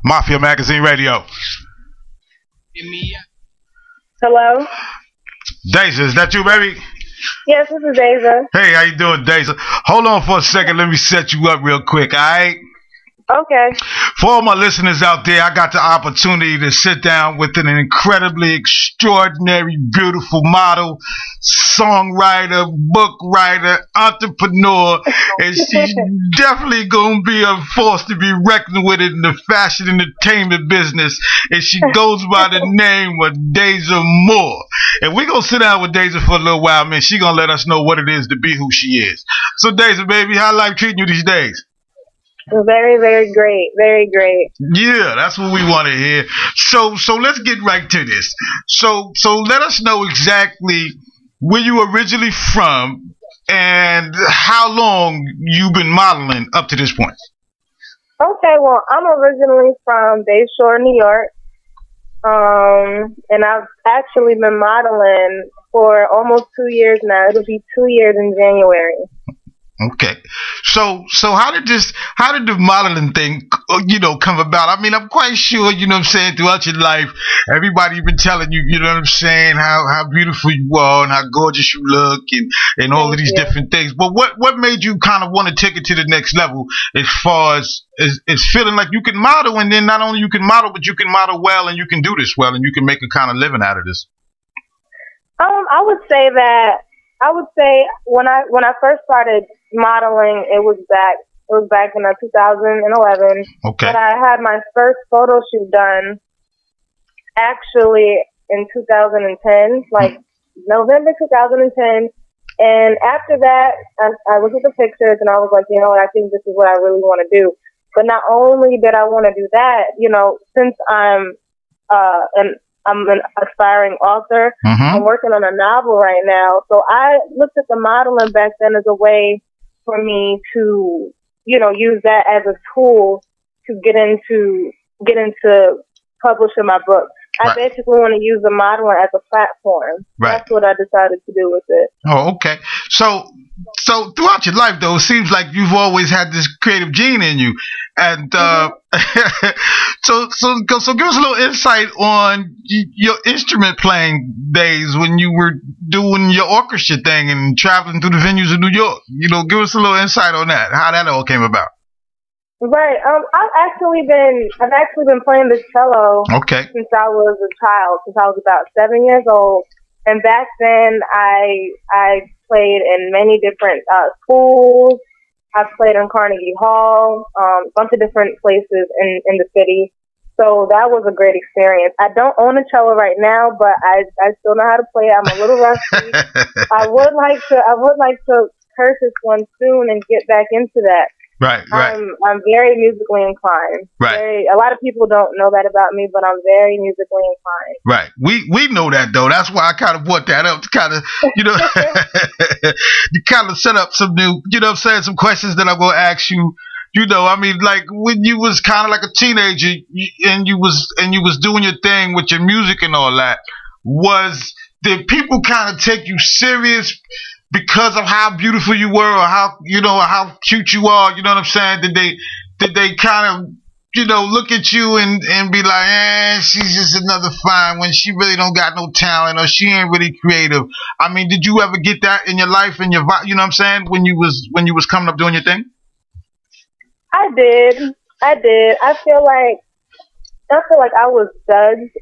Mafia Magazine Radio. Hello? Deja, is that you, baby? Yes, this is Deja. Hey, how you doing, Deja? Hold on for a second. Let me set you up real quick, all right? Okay. For all my listeners out there, I got the opportunity to sit down with an incredibly extraordinary, beautiful model, songwriter, book writer, entrepreneur, and she's definitely going to be a force to be reckoned with in the fashion entertainment business, and she goes by the name of DAZIA Moore. And we're going to sit down with DAZIA for a little while, man. She's going to let us know what it is to be who she is. So, DAZIA, baby, how life treating you these days? Very, very great. Very great. Yeah, that's what we want to hear. So let's get right to this. So let us know exactly where you originally from and how long you've been modeling up to this point. Okay, well, I'm originally from Bayshore, New York. And I've actually been modeling for almost 2 years now. It'll be 2 years in January. Okay, so how did the modeling thing, come about? I mean, I'm quite sure, what I'm saying, throughout your life, everybody been telling you, what I'm saying, how beautiful you are and how gorgeous you look and all of these different things. But what made you kind of want to take it to the next level as far as feeling like you can model, and then not only you can model, but you can model well and you can do this well and you can make a kind of living out of this? I would say when I first started modeling, it was back in 2011. Okay. But I had my first photo shoot done actually in 2010, like November 2010. And after that, I looked at the pictures and I was like, you know what, I think this is what I really want to do. But not only did I want to do that, since I'm an aspiring author. I'm working on a novel right now. So I looked at the modeling back then as a way for me to, use that as a tool to get into publishing my book. I basically want to use the modeling as a platform. Right. That's what I decided to do with it. Oh, okay. So throughout your life, though, it seems like you've always had this creative gene in you, and so give us a little insight on your instrument playing days when you were doing your orchestra thing and traveling through the venues of New York. Give us a little insight on that, how that all came about. Right. I've actually been playing the cello since I was a child, since I was about 7 years old. And back then, I played in many different schools. I played in Carnegie Hall, a bunch of different places in the city. So that was a great experience. I don't own a cello right now, but I still know how to play it. I'm a little rusty. I would like to purchase one soon and get back into that. Right. I'm very musically inclined. Right. A lot of people don't know that about me, but I'm very musically inclined. Right. We know that, though. That's why I kind of brought that up to kind of, to kind of set up some new, some questions that I'm going to ask you. Like when you was kind of like a teenager and you was doing your thing with your music and all that, did people kind of take you serious because of how beautiful you were, or how cute you are? You know what I'm saying? Did they kind of look at you and be like, she's just another fine when she really don't got no talent, or she ain't really creative? I mean, did you ever get that in your life and you know what I'm saying, when you was coming up doing your thing? I did. I feel like I was judged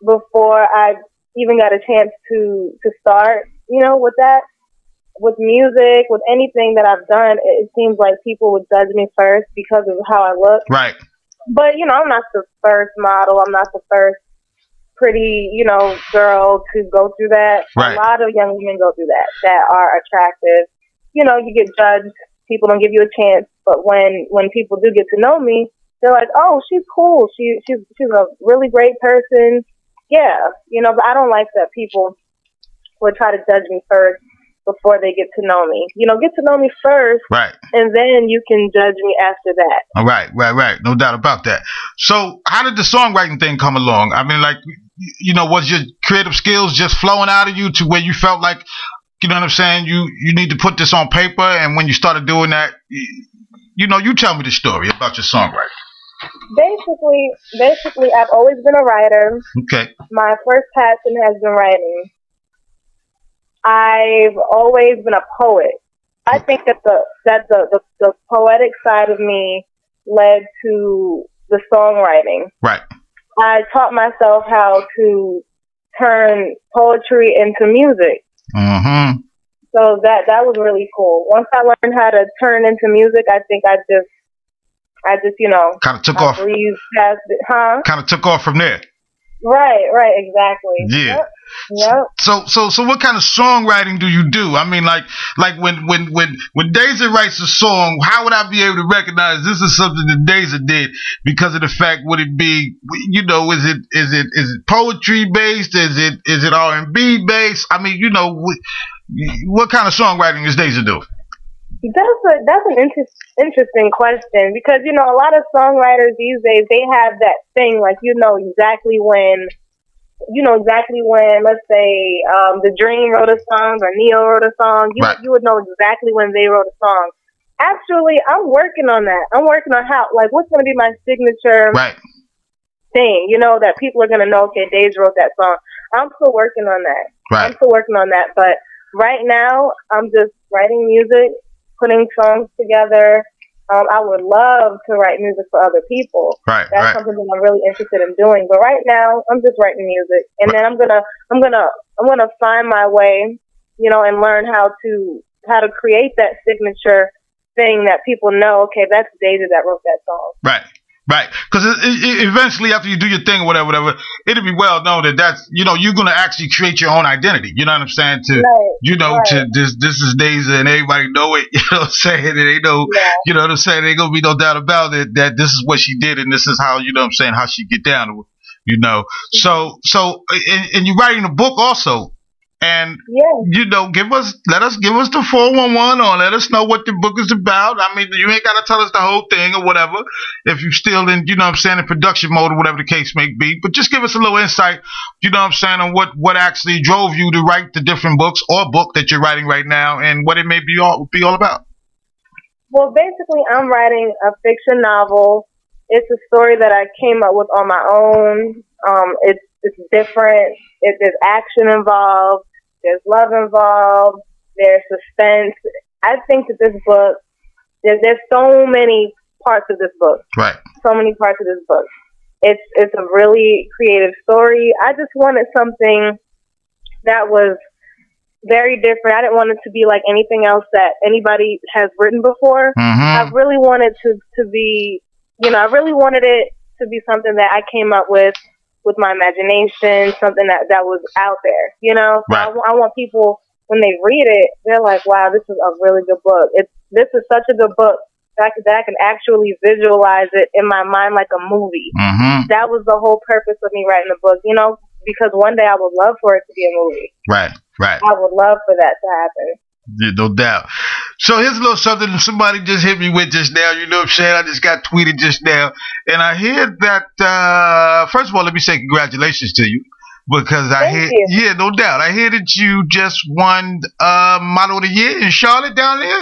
before I even got a chance to start, with that. With music, with anything that I've done, it seems like people would judge me first because of how I look. Right. But, I'm not the first model. I'm not the first pretty, girl to go through that. Right. A lot of young women go through that are attractive. You get judged. People don't give you a chance. But when people do get to know me, they're like, oh, she's cool. She's a really great person. Yeah. But I don't like that people would try to judge me first before they get to know me. Get to know me first. Right. And then you can judge me after that. All right. No doubt about that. So how did the songwriting thing come along? I mean, like, was your creative skills just flowing out of you to where you felt like, you know what I'm saying, you need to put this on paper? And when you started doing that, you tell me the story about your songwriting. Basically, I've always been a writer. Okay. My first passion has been writing. I've always been a poet. I think that the poetic side of me led to the songwriting. Right. I taught myself how to turn poetry into music. Mm-hmm. So that was really cool. Once I learned how to turn into music, I think I just kind of took off. Breezed past it, huh? Kind of took off from there. Right, exactly. Yeah. Yep. So what kind of songwriting do you do? I mean, like when Daisy writes a song, how would I be able to recognize this is something that Daisy did? Because of the fact, would it be, is it poetry based? Is it R&B based? I mean, what kind of songwriting is Daisy do? That's an interesting question, because a lot of songwriters these days, they have that thing, like exactly when let's say The Dream wrote a song or Neo wrote a song. You would know exactly when they wrote a song. Actually, I'm working on that. I'm working on what's going to be my signature thing, that people are going to know, okay, Daisy wrote that song. I'm still working on that. I'm still working on that. But right now, I'm just writing music, putting songs together. I would love to write music for other people. That's something that I'm really interested in doing. But right now, I'm just writing music, and then I'm gonna find my way, and learn how to create that signature thing that people know. Okay, that's Daisy that wrote that song. Right, because eventually, after you do your thing or whatever, it'll be well known that that's you're gonna actually create your own identity. You know what I'm saying? To this is Daisy, and everybody know it. You know what I'm saying? And they know. You know what I'm saying? Ain't gonna be no doubt about it that this is what she did, and this is how how she get down. So and you're writing a book also. And give us the 411 or let us know what the book is about. I mean, you ain't gotta tell us the whole thing or whatever if you're still in, in production mode or whatever the case may be. But just give us a little insight, on what actually drove you to write the different books or book that you're writing right now and what it may be all about. Well, basically, I'm writing a fiction novel. It's a story that I came up with on my own. It's different. There's action involved. There's love involved. There's suspense. I think that this book, there's so many parts of this book. Right. So many parts of this book. It's a really creative story. I just wanted something that was very different. I didn't want it to be like anything else that anybody has written before. I really wanted to be, I really wanted it to be something that I came up with my imagination, something that was out there, So I want people, when they read it, they're like, wow, this is a really good book. This is such a good book that I can actually visualize it in my mind like a movie. That was the whole purpose of me writing the book, because one day I would love for it to be a movie. Right. I would love for that to happen. Yeah, no doubt. So here's a little something somebody just hit me with just now. You know what I'm saying? I just got tweeted just now. And I hear that, first of all, let me say congratulations to you. Because Thank you. Yeah, no doubt. I hear that you just won Model of the Year in Charlotte down there.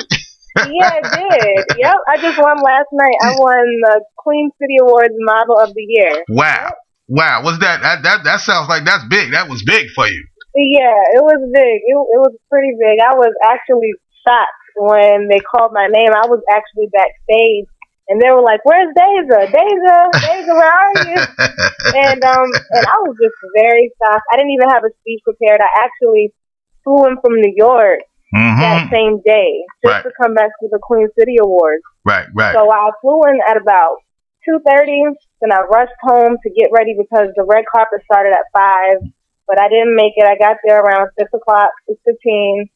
Yeah, I did. Yep, I just won last night. I won the Queen City Awards Model of the Year. Wow. Yep. Wow. Was that sounds like that's big. That was big for you. Yeah, it was big. It was pretty big. I was actually shocked when they called my name. I was actually backstage, and they were like, "Where's Daisy? Daisy, where are you?" and I was just very shocked. I didn't even have a speech prepared. I actually flew in from New York that same day just to come back to the Queen City Awards. Right. So I flew in at about 2:30, then I rushed home to get ready because the red carpet started at 5. But I didn't make it. I got there around 6 o'clock, 6:15.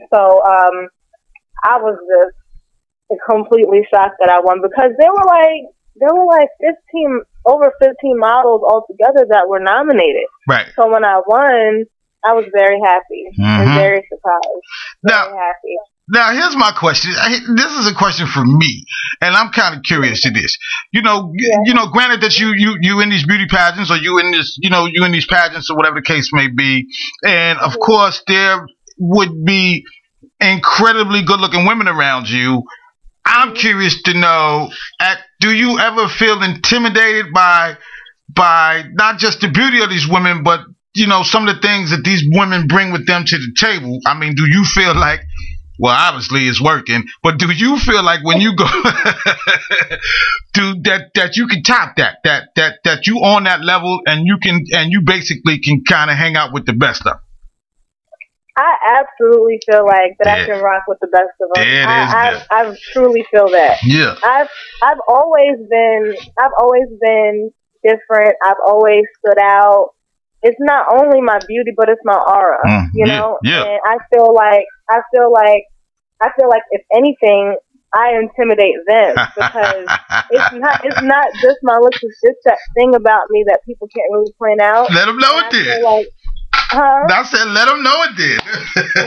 So I was just completely shocked that I won because there were like 15 models altogether that were nominated. Right. So when I won, I was very happy and very surprised. Very happy. Now, here's my question. This is a question for me, and I'm kind of curious to this. Granted that you in these beauty pageants, or you in these pageants, or whatever the case may be, and of course there would be incredibly good-looking women around you. I'm curious to know, at do you ever feel intimidated by not just the beauty of these women, but you know, some of the things that these women bring with them to the table? I mean, do you feel like, well, obviously it's working, but do you feel like when you go that you can top that you on that level and you basically can kind of hang out with the best of them? I absolutely feel like that. I can rock with the best of them. I truly feel that. Yeah. I've always been different. I've always stood out. It's not only my beauty, but it's my aura. You know? Yeah. And I feel like if anything, I intimidate them because it's not just my looks. It's just that thing about me that people can't really point out. Let them know it did. I said, let them know it did.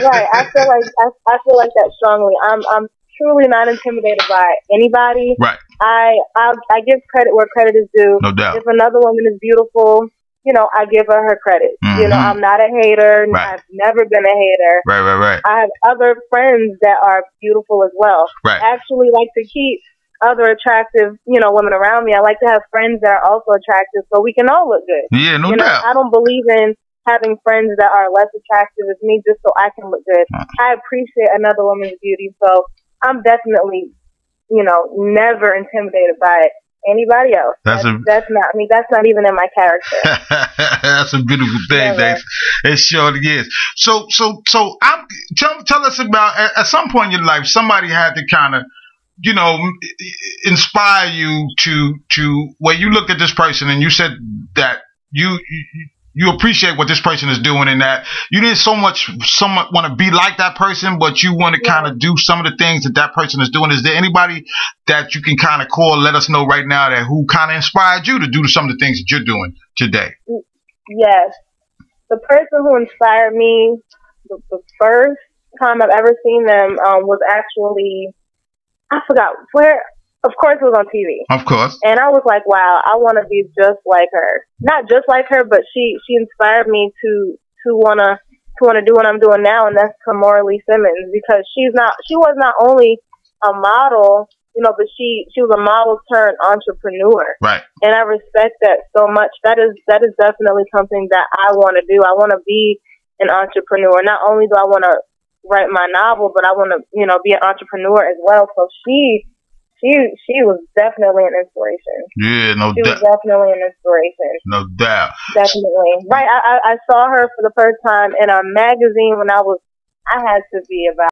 Right. I feel like that strongly. I'm truly not intimidated by anybody. Right. I give credit where credit is due. No doubt. If another woman is beautiful, you know, I give her credit. You know, I'm not a hater. Right. I've never been a hater. Right. I have other friends that are beautiful as well. Right. I actually like to keep other attractive, you know, women around me. I like to have friends that are also attractive so we can all look good. Yeah, no doubt. doubt. I don't believe in having friends that are less attractive as me just so I can look good. I appreciate another woman's beauty, so I'm definitely, you know, never intimidated by anybody else. That's not me. That's not even in my character. That's a beautiful thing. It surely is. So tell us about, at some point in your life, somebody had to kind of, you know, inspire you to where you looked at this person and you said that you appreciate what this person is doing, and that you didn't somewhat want to be like that person, but you want to kind of do some of the things that person is doing. Is there anybody that you can kind of call, let us know right now, that who kind of inspired you to do some of the things that you're doing today? Yes. The person who inspired me, the first time I've ever seen them was actually, I forgot where. Of course, it was on TV. Of course. And I was like, wow, I want to be just like her. Not just like her, but she inspired me to want to do what I'm doing now, and that's Kamora Lee Simmons, because she was not only a model, you know, but she was a model turned entrepreneur. Right. And I respect that so much. That is definitely something that I want to do. I want to be an entrepreneur. Not only do I want to write my novel, but I want to, you know, be an entrepreneur as well. So she was definitely an inspiration. Yeah, no doubt. She was definitely an inspiration. No doubt. Definitely. Right. I saw her for the first time in a magazine when I had to be about